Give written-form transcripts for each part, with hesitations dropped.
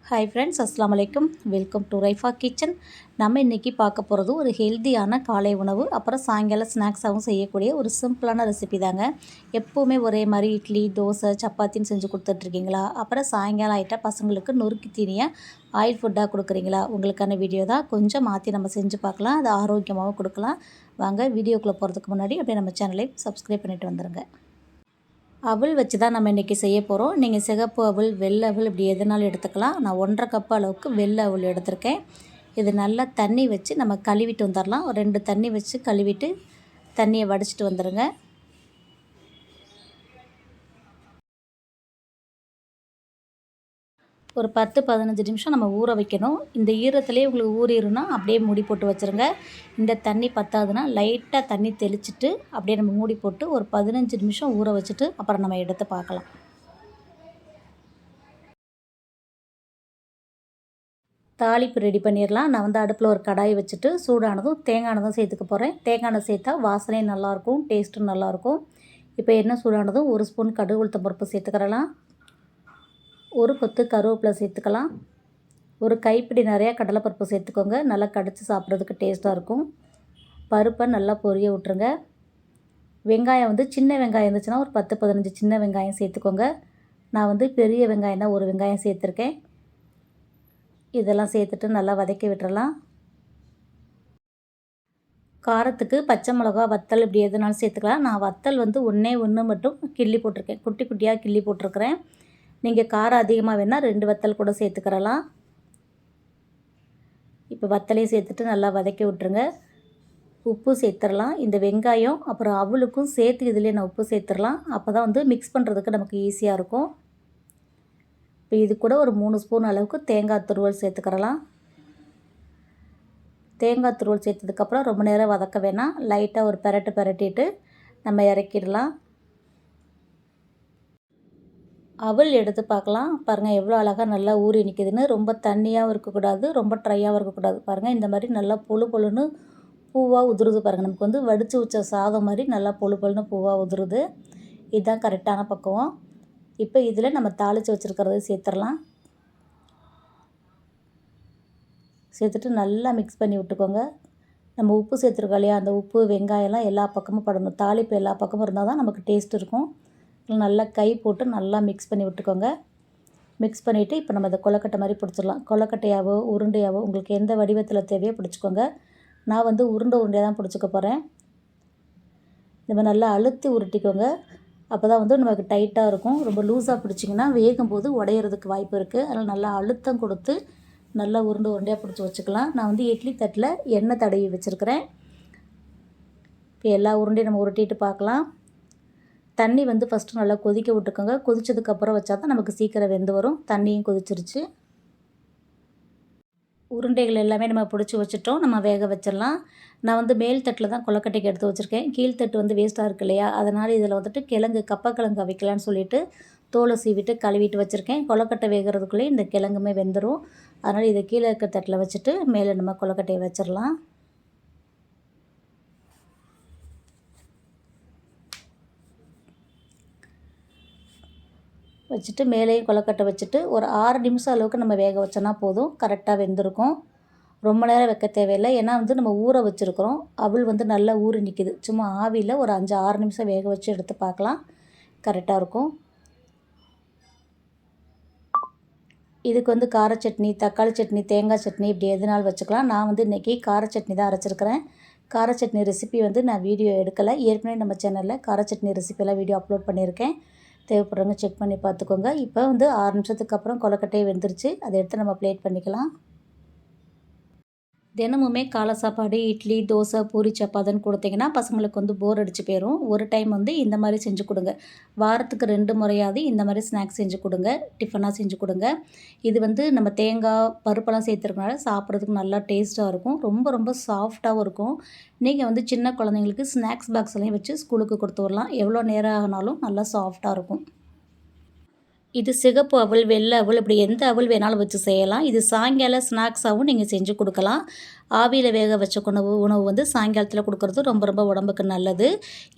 Hi friends, அஸ்ஸலாமு அலைக்கும். Welcome to Raifa kitchen. நம்ம இன்றைக்கி பார்க்க போகிறது ஒரு ஹெல்த்தியான காலை உணவு, அப்புறம் சாயங்காலம் ஸ்நாக்ஸாகவும் செய்யக்கூடிய ஒரு சிம்பிளான ரெசிபி தாங்க. எப்போவுமே ஒரே மாதிரி இட்லி, தோசை, சப்பாத்தின்னு செஞ்சு கொடுத்துட்ருக்கீங்களா? அப்புறம் சாயங்காலம் ஆகிட்டா பசங்களுக்கு நொறுக்கு தீனியாக ஆயில் ஃபுட்டாக கொடுக்குறீங்களா? உங்களுக்கான வீடியோ தான். கொஞ்சம் மாற்றி நம்ம செஞ்சு பார்க்கலாம், அது ஆரோக்கியமாகவும் கொடுக்கலாம். வாங்க வீடியோக்குள்ளே போகிறதுக்கு முன்னாடி அப்படியே நம்ம சேனலை சப்ஸ்கிரைப் பண்ணிவிட்டு வந்துடுங்க. அவல் வச்சு தான் நம்ம இன்றைக்கி செய்ய போகிறோம். நீங்கள் சிகப்பு அவல், வெள்ளை அவல் இப்படி எதுனாலும் எடுத்துக்கலாம். நான் 1.5 கப் அளவுக்கு வெள்ளை அவல் எடுத்திருக்கேன். இது நல்லா தண்ணி வச்சு நம்ம கழுவிட்டு வந்துடலாம். ஒரு 2 தண்ணி வச்சு கழுவிட்டு தண்ணியை வடிச்சிட்டு வந்துடுங்க. ஒரு 10-15 நிமிஷம் நம்ம ஊற வைக்கணும். இந்த ஈரத்துலேயே உங்களுக்கு ஊறிடும்னா அப்படியே மூடி போட்டு வச்சுருங்க. இந்த தண்ணி பத்தாதுன்னா லைட்டாக தண்ணி தெளிச்சிட்டு அப்படியே நம்ம மூடி போட்டு ஒரு 15 நிமிஷம் ஊற வச்சுட்டு அப்புறம் நம்ம எடுத்து பார்க்கலாம். தாளிப்பு ரெடி பண்ணிடலாம். நான் வந்து அடுப்பில் ஒரு கடாய் வச்சுட்டு சூடானதும் தேங்காய் எண்ணெய் சேர்த்துக்க போகிறேன். தேங்காய் எண்ணெய் சேர்த்தா வாசனையும் நல்லாயிருக்கும், டேஸ்ட்டும் நல்லாயிருக்கும். இப்போ எண்ணெய் சூடானதும் 1 ஸ்பூன் கடுகு உளுத்தம் பருப்பு சேர்த்துக்கிறலாம். ஒரு கொத்து கருவேப்பிலை சேர்த்துக்கலாம். ஒரு கைப்பிடி நிறையா கடலைப்பருப்பு சேர்த்துக்கோங்க. நல்லா கடிச்சு சாப்பிட்றதுக்கு டேஸ்ட்டாக இருக்கும். பருப்பை நல்லா பொரிய விட்ருங்க. வெங்காயம் வந்து சின்ன வெங்காயம் இருந்துச்சுன்னா ஒரு 10-15 சின்ன வெங்காயம் சேர்த்துக்கோங்க. நான் வந்து பெரிய வெங்காயம் தான் ஒரு வெங்காயம் சேர்த்துருக்கேன். இதெல்லாம் சேர்த்துட்டு நல்லா வதக்கி விட்டுறலாம். காரத்துக்கு பச்சை மிளகா, வத்தல் இப்படி எதுனாலும் சேர்த்துக்கலாம். நான் வத்தல் வந்து ஒன்று மட்டும் கிள்ளி போட்டிருக்கேன், குட்டி குட்டியாக கிள்ளி போட்டிருக்கிறேன். நீங்கள் காரம் அதிகமாக வேணால் 2 வத்தல் கூட சேர்த்துக்கிறலாம். இப்போ வத்தலையும் சேர்த்துட்டு நல்லா வதக்கி விட்ருங்க. உப்பு சேர்த்துடலாம். இந்த வெங்காயம் அப்புறம் அவலுக்கும் சேர்த்து இதிலே நான் உப்பு சேர்த்துடலாம். அப்போ தான் வந்து மிக்ஸ் பண்ணுறதுக்கு நமக்கு ஈஸியாக இருக்கும். இப்போ இது கூட ஒரு 3 ஸ்பூன் அளவுக்கு தேங்காய் துருவல் சேர்த்துக்கிறலாம். தேங்காய் துருவல் சேர்த்ததுக்கப்புறம் ரொம்ப நேரம் வதக்க வேணாம். லைட்டாக ஒரு பிரட்டிட்டு நம்ம இறக்கிடலாம். அவல் எடுத்து பார்க்கலாம். பாருங்கள் எவ்வளோ அழகாக நல்லா ஊறி நிற்கிதுன்னு. ரொம்ப தண்ணியாகவும் இருக்கக்கூடாது, ரொம்ப ட்ரையாகவும் இருக்கக்கூடாது. பாருங்கள் இந்த மாதிரி நல்லா பொழு பொழுன்னு பூவாக உதிருது பாருங்கள். நமக்கு வந்து வடித்து வச்ச சாதம் மாதிரி நல்லா பொழு பொழுன்னு பூவாக உதிருது. இதுதான் கரெக்டான பக்குவம். இப்போ இதில் நம்ம தாளித்து வச்சுருக்கிறத சேர்த்துடலாம். சேர்த்துட்டு நல்லா மிக்ஸ் பண்ணி விட்டுக்கோங்க. நம்ம உப்பு சேர்த்துருக்கோம் இல்லையா, அந்த உப்பு வெங்காயம்லாம் எல்லா பக்கமும் படணும். தாளிப்பு எல்லா பக்கமும் இருந்தால் தான் நமக்கு டேஸ்ட் இருக்கும். நல்லா கை போட்டு நல்லா மிக்ஸ் பண்ணி விட்டுக்கோங்க. மிக்ஸ் பண்ணிவிட்டு இப்போ நம்ம இந்த கொழுக்கட்டை மாதிரி பிடிச்சிடலாம். கொழுக்கட்டையாவோ உருண்டையாவோ உங்களுக்கு எந்த வடிவத்தில் தேவையோ பிடிச்சிக்கோங்க. நான் வந்து உருண்டையாக தான் பிடிச்சிக்க போகிறேன். இந்த மாதிரி நல்லா அழுத்தி உருட்டிக்கோங்க. அப்போ தான் வந்து நமக்கு டைட்டாக இருக்கும். ரொம்ப லூஸாக பிடிச்சிங்கன்னா வேகும்போது உடையிறதுக்கு வாய்ப்பு இருக்குது. அதனால் நல்லா அழுத்தம் கொடுத்து நல்லா உருண்டையாக பிடிச்சி வச்சுக்கலாம். நான் வந்து இட்லி தட்டில் எண்ணெய் தடவி வச்சுருக்கிறேன். இப்போ எல்லா உருண்டையும் நம்ம உருட்டிட்டு பார்க்கலாம். தண்ணி வந்து ஃபஸ்ட்டு நல்லா கொதிக்க விட்டுக்கோங்க. கொதிச்சதுக்கப்புறம் வச்சா தான் நமக்கு சீக்கிரம் வெந்து வரும். தண்ணியும் கொதிச்சிருச்சு. உருண்டைகள் எல்லாமே நம்ம பிடிச்சி வச்சுட்டோம். நம்ம வேக வச்சிடலாம். நான் வந்து மேல் தட்டில் தான் கொழுக்கட்டைக்கு எடுத்து வச்சுருக்கேன். கீழ்த்தட்டு வந்து வேஸ்ட்டாக இருக்கு இல்லையா, அதனால் இதில் வந்துட்டு கப்பக்கிழங்கு வைக்கலான்னு சொல்லிவிட்டு தோலை சீவிட்டு கழுவிட்டு வச்சுருக்கேன். கொழுக்கட்டை வேகிறதுக்குள்ளே இந்த கிழங்குமே வெந்துடும். அதனால் இதை கீழே இருக்க தட்டில் வச்சுட்டு மேலே நம்ம கொழுக்கட்டையை வச்சிடலாம். வச்சுட்டு மேலேயும் கொழுக்கட்டை வச்சுட்டு ஒரு 6 நிமிஷம் அளவுக்கு நம்ம வேக வச்சோன்னா போதும். கரெக்டாக வெந்திருக்கும். ரொம்ப நேரம் வைக்க தேவையில்லை. ஏன்னா வந்து நம்ம ஊற வச்சுருக்குறோம். அவல் வந்து நல்லா ஊறி நிற்கிது. சும்மா ஆவியில் ஒரு 5-6 நிமிஷம் வேக வச்சு எடுத்து பார்க்கலாம். கரெக்டாக இருக்கும். இதுக்கு வந்து கார சட்னி, தக்காளி சட்னி, தேங்காய் சட்னி இப்படி எதுனாலும் வச்சுக்கலாம். நான் வந்து இன்றைக்கி கார சட்னி தான் அரைச்சிருக்கிறேன். கார சட்னி ரெசிபி வந்து நான் வீடியோ எடுக்கலை. ஏற்கனவே நம்ம சேனலில் கார சட்னி ரெசிபியெல்லாம் வீடியோ அப்லோட் பண்ணியிருக்கேன். தேவைப்படுறவங்க செக் பண்ணி பார்த்துக்கோங்க. இப்போ வந்து 6 நிமிஷத்துக்கு அப்புறம் கொழுக்கட்டையை வெந்துருச்சு. அதை எடுத்து நம்ம பிளேட் பண்ணிக்கலாம். தினமுமே காலை சாப்பாடு இட்லி, தோசை, பூரி, சப்பாத்தின்னு கொடுத்தீங்கன்னா பசங்களுக்கு வந்து போர் அடிச்சு போயிடும். ஒரு டைம் வந்து இந்த மாதிரி செஞ்சு கொடுங்க. வாரத்துக்கு 2 முறையாவது இந்த மாதிரி ஸ்நாக்ஸ் செஞ்சு கொடுங்க. டிஃபனாக செஞ்சு கொடுங்க. இது வந்து நம்ம தேங்காய், பருப்பெல்லாம் சேர்த்துருக்கனால சாப்பிட்றதுக்கு நல்லா டேஸ்ட்டாக இருக்கும். ரொம்ப ரொம்ப சாஃப்டாகவும் இருக்கும். நீங்கள் வந்து சின்ன குழந்தைங்களுக்கு ஸ்நாக்ஸ் பாக்ஸ்லையும் வச்சு ஸ்கூலுக்கு கொடுத்து வரலாம். எவ்வளோ நேரம் ஆகினாலும் நல்லா சாஃப்டாக இருக்கும். இது சிகப்பு அவல், வெள்ளை அவல் இப்படி எந்த அவல் வேணாலும் வச்சு செய்யலாம். இது சாயங்கால ஸ்நாக்ஸாகவும் நீங்கள் செஞ்சு கொடுக்கலாம். ஆவியில் வேக வச்ச உணவு வந்து சாயங்காலத்தில் கொடுக்குறது ரொம்ப ரொம்ப உடம்புக்கு நல்லது.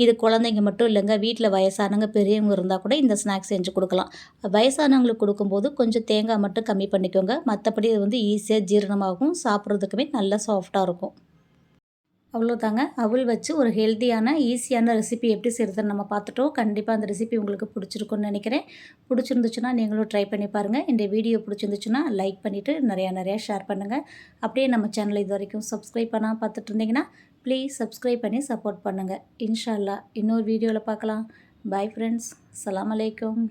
இது குழந்தைங்க மட்டும் இல்லைங்க, வீட்டில் வயசானவங்க பெரியவங்க இருந்தால் கூட இந்த ஸ்நாக்ஸ் செஞ்சு கொடுக்கலாம். வயசானவங்களுக்கு கொடுக்கும்போது கொஞ்சம் தேங்காய் மட்டும் கம்மி பண்ணிக்கோங்க. மற்றபடி இது வந்து ஈஸியாக ஜீரணமாகும், சாப்பிட்றதுக்குமே நல்லா சாஃப்டாக இருக்கும். அவ்வளோதாங்க. அவல் வச்சு ஒரு ஹெல்த்தியான, ஈஸியான ரெசிபி எப்படி செய்கிறதுன்னு நம்ம பார்த்துட்டோம். கண்டிப்பாக அந்த ரெசிபி உங்களுக்கு பிடிச்சிருக்குன்னு நினைக்கிறேன். பிடிச்சிருந்துச்சுன்னா நீங்களும் ட்ரை பண்ணி பாருங்கள். இந்த வீடியோ பிடிச்சிருந்துச்சுன்னா லைக் பண்ணிவிட்டு நிறையா ஷேர் பண்ணுங்கள். அப்படியே நம்ம சேனலை இது வரைக்கும் சப்ஸ்கிரைப் பண்ணாமல் பார்த்துட்டு இருந்தீங்கன்னா ப்ளீஸ் சப்ஸ்கிரைப் பண்ணி சப்போர்ட் பண்ணுங்கள். இன்ஷா அல்லாஹ் இன்னொரு வீடியோவில் பார்க்கலாம். Bye friends. அஸ்ஸலாமு அலைக்கும்.